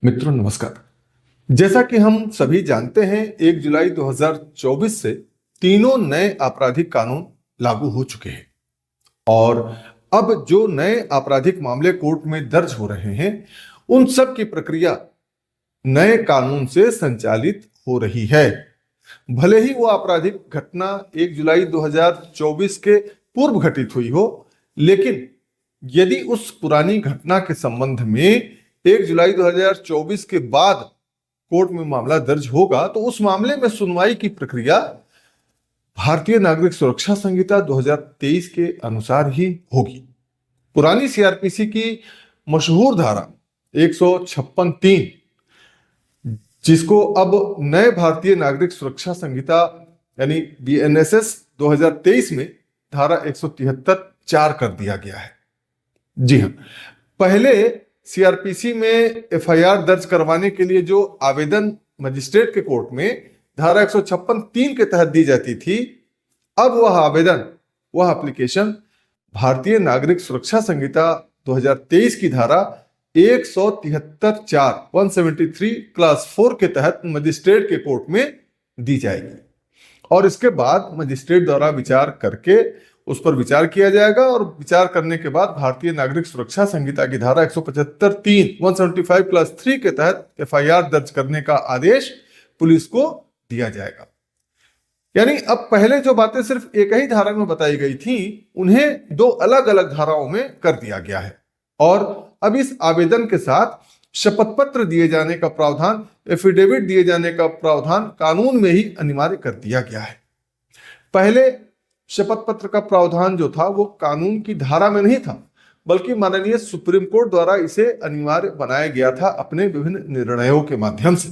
मित्रों नमस्कार। जैसा कि हम सभी जानते हैं 1 जुलाई 2024 से तीनों नए आपराधिक कानून लागू हो चुके हैं और अब जो नए आपराधिक मामले कोर्ट में दर्ज हो रहे हैं उन सब की प्रक्रिया नए कानून से संचालित हो रही है। भले ही वो आपराधिक घटना 1 जुलाई 2024 के पूर्व घटित हुई हो, लेकिन यदि उस पुरानी घटना के संबंध में 1 जुलाई 2024 के बाद कोर्ट में मामला दर्ज होगा तो उस मामले में सुनवाई की प्रक्रिया भारतीय नागरिक सुरक्षा संहिता 2023 के अनुसार ही होगी। पुरानी सीआरपीसी की मशहूर धारा 156(3), जिसको अब नए भारतीय नागरिक सुरक्षा संहिता यानी बीएनएसएस 2023 में धारा 173(4) कर दिया गया है। जी हाँ, पहले सीआरपीसी में एफआईआर दर्ज करवाने के लिए जो आवेदन मजिस्ट्रेट के कोर्ट में धारा 156(3) के तहत दी जाती थी, अब वह एप्लीकेशन भारतीय नागरिक सुरक्षा संहिता 2023 की धारा 173(4) 173 क्लास 4 के तहत मजिस्ट्रेट के कोर्ट में दी जाएगी और इसके बाद मजिस्ट्रेट द्वारा विचार करके उस पर विचार किया जाएगा और विचार करने के बाद भारतीय नागरिक सुरक्षा संहिता की धारा 175(3) 175 क्लास 3 के तहत एफआईआर दर्ज करने का आदेश पुलिस को दिया जाएगा। यानी अब पहले जो बातें सिर्फ एक ही धारा में बताई गई थी, उन्हें दो अलग अलग धाराओं में कर दिया गया है और अब इस आवेदन के साथ शपथ पत्र दिए जाने का प्रावधान, एफिडेविट दिए जाने का प्रावधान कानून में ही अनिवार्य कर दिया गया है। पहले शपथ पत्र का प्रावधान जो था वो कानून की धारा में नहीं था, बल्कि माननीय सुप्रीम कोर्ट द्वारा इसे अनिवार्य बनाया गया था अपने विभिन्न निर्णयों के माध्यम से।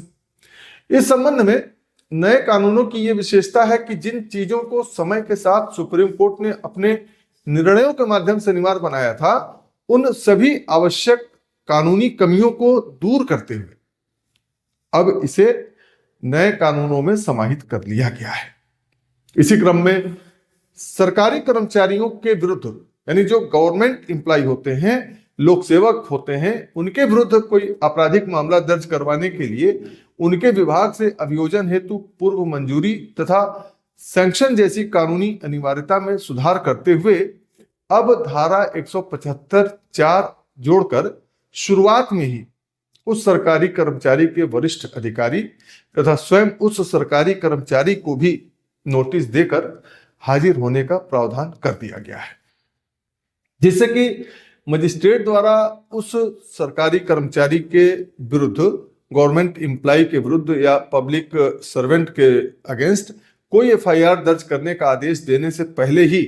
इस संबंध में नए कानूनों की यह विशेषता है कि जिन चीजों को समय के साथ सुप्रीम कोर्ट ने अपने निर्णयों के माध्यम से अनिवार्य बनाया था, उन सभी आवश्यक कानूनी कमियों को दूर करते हुए अब इसे नए कानूनों में समाहित कर लिया गया है। इसी क्रम में सरकारी कर्मचारियों के विरुद्ध, यानी जो गवर्नमेंट एम्प्लॉय होते हैं, लोक सेवक होते हैं, उनके विरुद्ध कोई आपराधिक मामला दर्ज करवाने के लिए उनके विभाग से अभियोजन हेतु पूर्व मंजूरी तथा सैंक्शन जैसी कानूनी अनिवार्यता में सुधार करते हुए अब धारा 175(4) जोड़कर शुरुआत में ही उस सरकारी कर्मचारी के वरिष्ठ अधिकारी तथा स्वयं उस सरकारी कर्मचारी को भी नोटिस देकर हाजिर होने का प्रावधान कर दिया गया है, जिससे कि मजिस्ट्रेट द्वारा उस सरकारी कर्मचारी के विरुद्ध, गवर्नमेंट एम्प्लॉय के विरुद्ध या पब्लिक सर्वेंट के अगेंस्ट कोई एफआईआर दर्ज करने का आदेश देने से पहले ही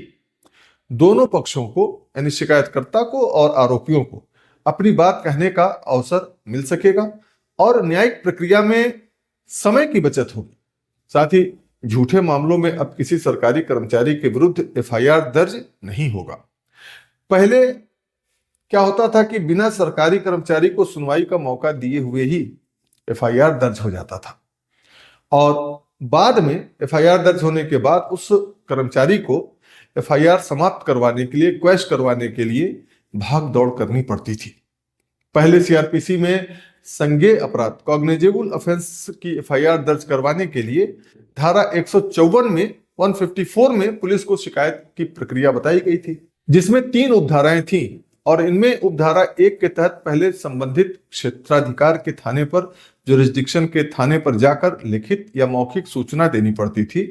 दोनों पक्षों को, यानी शिकायतकर्ता को और आरोपियों को, अपनी बात कहने का अवसर मिल सकेगा और न्यायिक प्रक्रिया में समय की बचत होगी। साथ ही झूठे मामलों में अब किसी सरकारी कर्मचारी के विरुद्ध एफआईआर दर्ज नहीं होगा। पहले क्या होता था कि बिना सरकारी कर्मचारी को सुनवाई का मौका दिए हुए ही एफआईआर दर्ज हो जाता था और बाद में एफआईआर दर्ज होने के बाद उस कर्मचारी को एफआईआर समाप्त करवाने के लिए, क्वैश करवाने के लिए भाग दौड़ करनी पड़ती थी। पहले सीआरपीसी में संज्ञेय अपराध, कॉग्निजेबल ऑफेंस की एफआईआर दर्ज करवाने के लिए धारा 154 में 154 में पुलिस को शिकायत की प्रक्रिया बताई गई थी, जिसमें 3 उपधाराएं थीं और इनमें उपधारा 1 के तहत पहले संबंधित क्षेत्राधिकार के थाने पर, जुरिस्डिक्शन के थाने पर जाकर लिखित या मौखिक सूचना देनी पड़ती थी।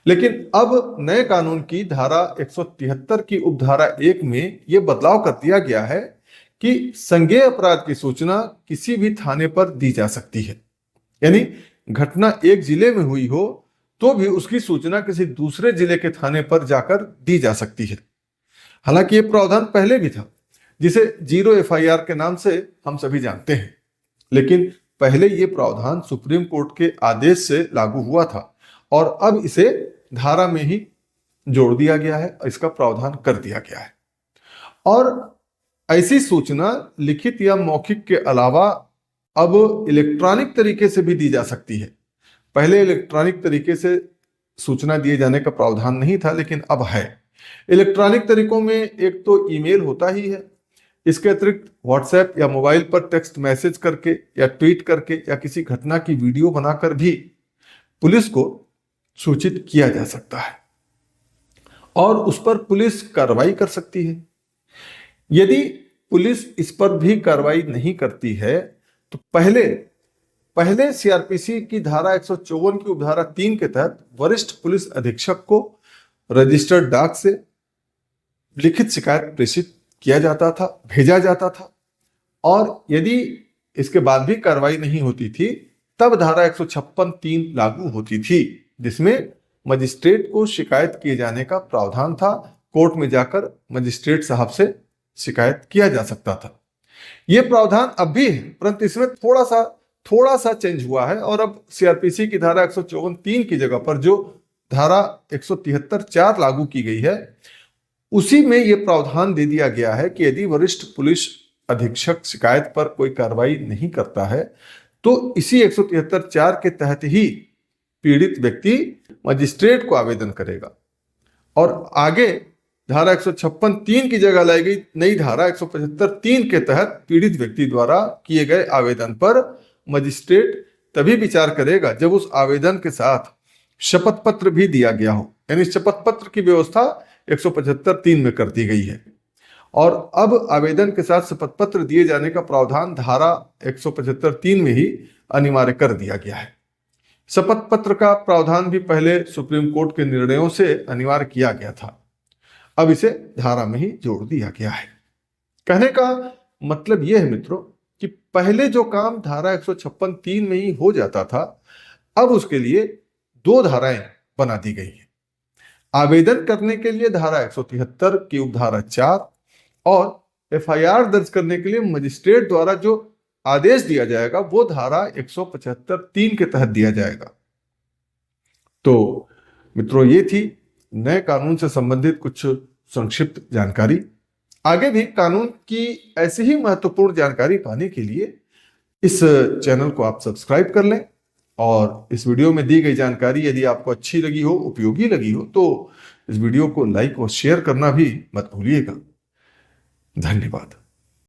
लेकिन अब नए कानून की धारा 173 की उपधारा 1 में यह बदलाव कर दिया गया है कि संज्ञेय अपराध की सूचना किसी भी थाने पर दी जा सकती है। यानी घटना एक जिले में हुई हो तो भी उसकी सूचना किसी दूसरे जिले के थाने पर जाकर दी जा सकती है। हालांकि यह प्रावधान पहले भी था, जिसे जीरो एफआईआर के नाम से हम सभी जानते हैं, लेकिन पहले यह प्रावधान सुप्रीम कोर्ट के आदेश से लागू हुआ था और अब इसे धारा में ही जोड़ दिया गया है, इसका प्रावधान कर दिया गया है। और ऐसी सूचना लिखित या मौखिक के अलावा अब इलेक्ट्रॉनिक तरीके से भी दी जा सकती है। पहले इलेक्ट्रॉनिक तरीके से सूचना दिए जाने का प्रावधान नहीं था, लेकिन अब है। इलेक्ट्रॉनिक तरीकों में एक तो ईमेल होता ही है, इसके अतिरिक्त व्हाट्सएप या मोबाइल पर टेक्स्ट मैसेज करके या ट्वीट करके या किसी घटना की वीडियो बनाकर भी पुलिस को सूचित किया जा सकता है और उस पर पुलिस कार्रवाई कर सकती है। यदि पुलिस इस पर भी कार्रवाई नहीं करती है तो पहले सीआरपीसी की धारा 154 की उपधारा 3 के तहत वरिष्ठ पुलिस अधीक्षक को रजिस्टर्ड डाक से लिखित शिकायत प्रेषित किया जाता था, भेजा जाता था, और यदि इसके बाद भी कार्रवाई नहीं होती थी तब धारा 156(3) लागू होती थी, जिसमें मजिस्ट्रेट को शिकायत किए जाने का प्रावधान था। कोर्ट में जाकर मजिस्ट्रेट साहब से शिकायत किया जा सकता था। यह प्रावधान अब भी है, परंतु इसमें थोड़ा सा चेंज हुआ है और अब सीआरपीसी की धारा 154(3) की जगह पर जो धारा 173(4) लागू की गई है उसी में यह प्रावधान दे दिया गया है कि यदि वरिष्ठ पुलिस अधीक्षक शिकायत पर कोई कार्रवाई नहीं करता है तो इसी 173(4) के तहत ही पीड़ित व्यक्ति मजिस्ट्रेट को आवेदन करेगा और आगे धारा 156(3) की जगह लाई गई नई धारा 175(3) के तहत पीड़ित व्यक्ति द्वारा किए गए आवेदन पर मजिस्ट्रेट तभी विचार करेगा जब उस आवेदन के साथ शपथ पत्र भी दिया गया हो। यानी शपथ पत्र की व्यवस्था 175(3) में कर दी गई है और अब आवेदन के साथ शपथ पत्र दिए जाने का प्रावधान धारा 175(3) में ही अनिवार्य कर दिया गया है। शपथ पत्र का प्रावधान भी पहले सुप्रीम कोर्ट के निर्णयों से अनिवार्य किया गया था, अब इसे धारा में ही जोड़ दिया गया है। कहने का मतलब यह है मित्रों कि पहले जो काम धारा 156(3) में ही हो जाता था अब उसके लिए 2 धाराएं बना दी गई हैं। आवेदन करने के लिए धारा 173 की उपधारा 4 और एफआईआर दर्ज करने के लिए मजिस्ट्रेट द्वारा जो आदेश दिया जाएगा वो धारा 175(3) के तहत दिया जाएगा। तो मित्रों ये थी नए कानून से संबंधित कुछ संक्षिप्त जानकारी। आगे भी कानून की ऐसी ही महत्वपूर्ण जानकारी पाने के लिए इस चैनल को आप सब्सक्राइब कर लें और इस वीडियो में दी गई जानकारी यदि आपको अच्छी लगी हो, उपयोगी लगी हो तो इस वीडियो को लाइक और शेयर करना भी मत भूलिएगा। धन्यवाद।